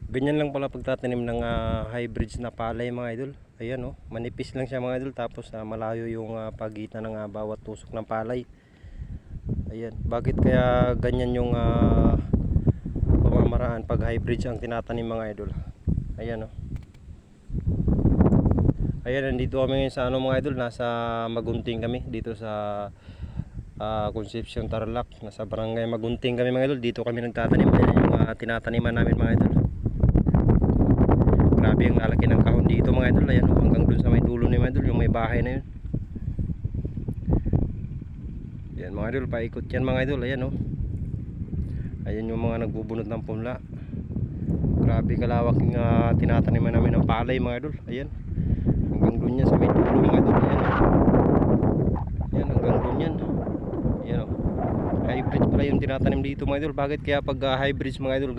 Ganyan lang pala pagtatanim ng hybrids na palay mga idol. Ayan oh, manipis lang siya mga idol, tapos malayo yung pagitan ng bawat tusok ng palay. Ayan, bakit kaya ganyan yung pamamaraan pag hybrids ang tinatanim mga idol? Ayan oh. Ayan, nandito kami ngayon sa mga idol, nasa Magunting kami dito sa Concepcion Tarlac. Nasa barangay Magunting kami mga idol. Dito kami nagtatanim. Ayan yung tinataniman namin mga idol. Grabe ang lalaki ng kahon dito mga idol. Ayan oh, hanggang dun sa may dulo ni mga idol, yung may bahay na yun. Ayan mga idol, paikot yan mga idol. Ayan oh. Ayan yung mga nagbubunot ng punla. Grabe kalawak yung tinataniman namin ng palay mga idol. Ayan, hanggang dun yan sa may dulo mga idol. Ayan oh. Ayan, hanggang dun yan. Ayan oh. Hybrid pala yung tinatanim dito mga idol. Bakit kaya pag hybrids mga idol